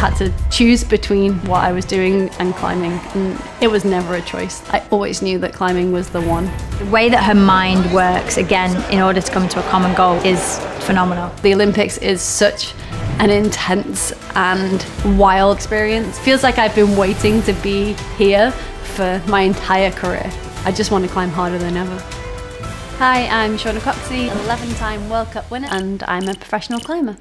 had to choose between what I was doing and climbing, and it was never a choice. I always knew that climbing was the one. The way that her mind works, again, in order to come to a common goal is phenomenal. The Olympics is such an intense and wild experience. Feels like I've been waiting to be here for my entire career. I just want to climb harder than ever. Hi, I'm Shauna Coxsey, 11-time World Cup winner, and I'm a professional climber.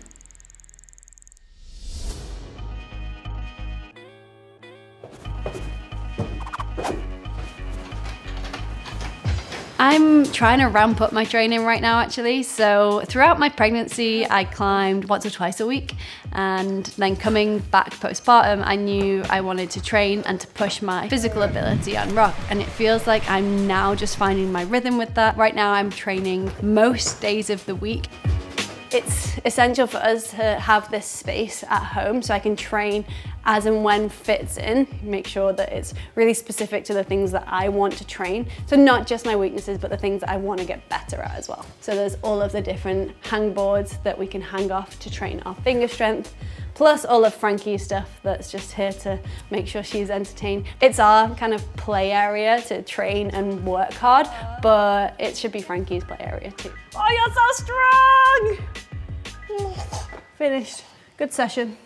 I'm trying to ramp up my training right now, actually. So throughout my pregnancy, I climbed once or twice a week, and then coming back postpartum, I knew I wanted to train and to push my physical ability on rock. And it feels like I'm now just finding my rhythm with that. Right now, I'm training most days of the week. It's essential for us to have this space at home so I can train as and when fits in, make sure that it's really specific to the things that I want to train. So not just my weaknesses, but the things that I want to get better at as well. So there's all of the different hang boards that we can hang off to train our finger strength, plus all of Frankie's stuff that's just here to make sure she's entertained. It's our kind of play area to train and work hard, but it should be Frankie's play area too. Oh, you're so strong! Finished. Good session.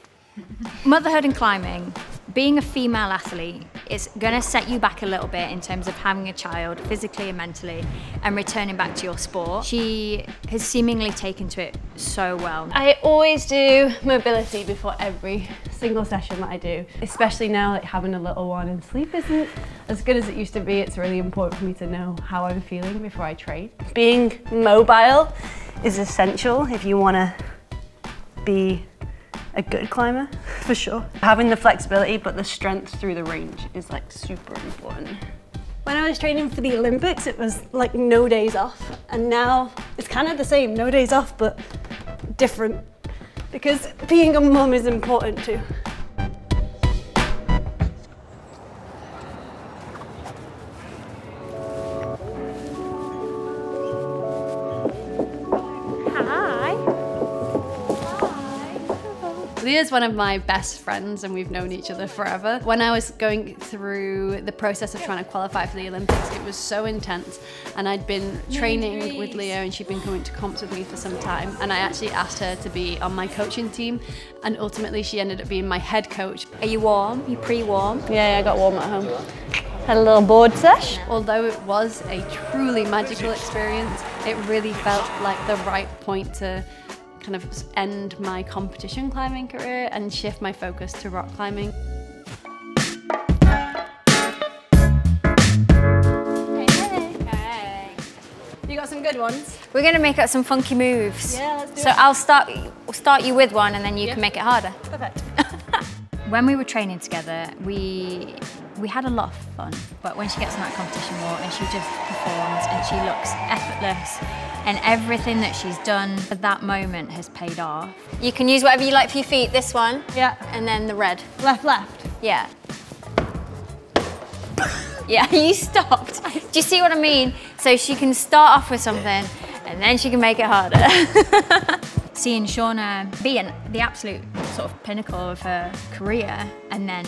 Motherhood and climbing, being a female athlete, is gonna set you back a little bit in terms of having a child physically and mentally and returning back to your sport. She has seemingly taken to it so well. I always do mobility before every single session that I do, especially now like having a little one, and sleep isn't as good as it used to be. It's really important for me to know how I'm feeling before I train. Being mobile is essential if you want to be a good climber, for sure. Having the flexibility but the strength through the range is like super important. When I was training for the Olympics, it was like no days off, and now it's kind of the same, no days off but different, because being a mum is important too. Leah's one of my best friends and we've known each other forever. When I was going through the process of trying to qualify for the Olympics, it was so intense, and I'd been training with Leah and she'd been coming to comps with me for some time, and I actually asked her to be on my coaching team, and ultimately she ended up being my head coach. Are you warm? You pre-warm? Yeah, I got warm at home. Had a little board sesh. Although it was a truly magical experience, it really felt like the right point to kind of end my competition climbing career and shift my focus to rock climbing. Hey. You got some good ones? We're gonna make up some funky moves. Yeah, let's do it. So I'll start you with one, and then you can make it harder. Perfect. When we were training together, we had a lot of fun, but when she gets on that competition wall and she just performs and she looks effortless, and everything that she's done for that moment has paid off. You can use whatever you like for your feet, this one. Yeah. And then the red. Left. Yeah. Yeah, you stopped. Do you see what I mean? So she can start off with something and then she can make it harder. Seeing Shauna be the absolute sort of pinnacle of her career, and then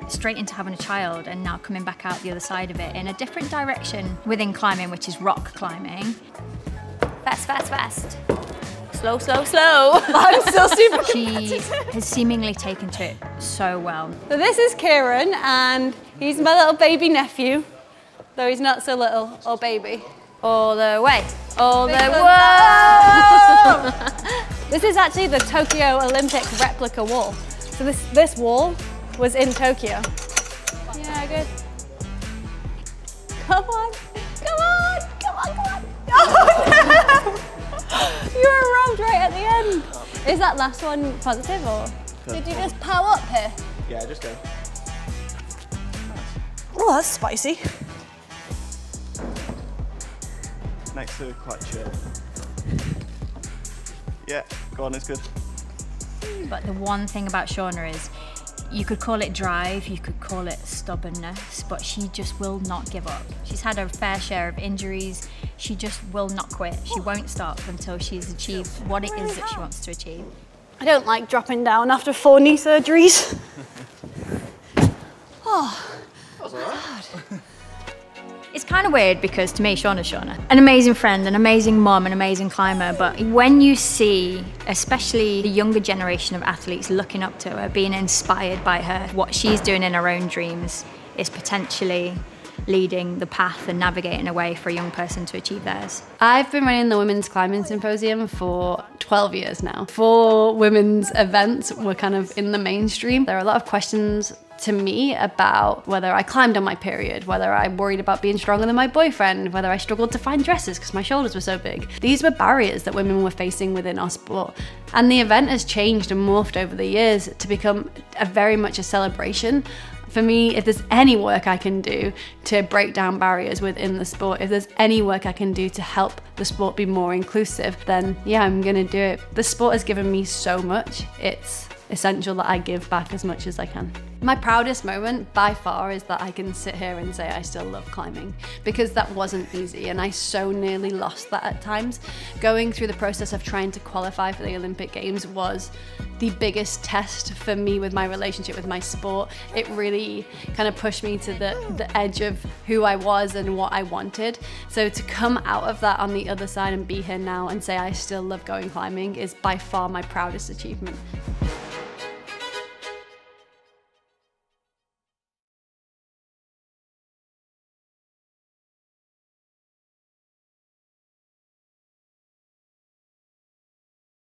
straight into having a child, and now coming back out the other side of it in a different direction within climbing, which is rock climbing. Fast. Slow. I'm still super She has seemingly taken to it so well. So this is Kieran, and he's my little baby nephew, though he's not so little, or baby. All the way. All the way. Whoa! This is actually the Tokyo Olympic replica wall. So this wall was in Tokyo. Yeah, good. Come on. Oh no! You were robbed right at the end. Is that last one positive, or did you just power up here? Yeah, just go. Oh, that's spicy. Next to quite chill. Yeah, go on, it's good. But the one thing about Shauna is, you could call it drive, you could call it stubbornness, but she just will not give up. She's had her fair share of injuries. She just will not quit. She won't stop until she's achieved what it is that she wants to achieve. I don't like dropping down after 4 knee surgeries. Oh, That's all right. It's kind of weird because to me, Shauna's Shauna. An amazing friend, an amazing mom, an amazing climber, but when you see, especially the younger generation of athletes looking up to her, being inspired by her, what she's doing in her own dreams is potentially leading the path and navigating a way for a young person to achieve theirs. I've been running the Women's Climbing Symposium for 12 years now. 4 women's events were kind of in the mainstream. There are a lot of questions to me about whether I climbed on my period, whether I worried about being stronger than my boyfriend, whether I struggled to find dresses because my shoulders were so big. These were barriers that women were facing within our sport. And the event has changed and morphed over the years to become very much a celebration. For me, if there's any work I can do to break down barriers within the sport, if there's any work I can do to help the sport be more inclusive, then yeah, I'm gonna do it. The sport has given me so much. It's essential that I give back as much as I can. My proudest moment by far is that I can sit here and say I still love climbing, because that wasn't easy and I so nearly lost that at times. Going through the process of trying to qualify for the Olympic Games was the biggest test for me with my relationship with my sport. It really kind of pushed me to the edge of who I was and what I wanted. So to come out of that on the other side and be here now and say I still love going climbing is by far my proudest achievement.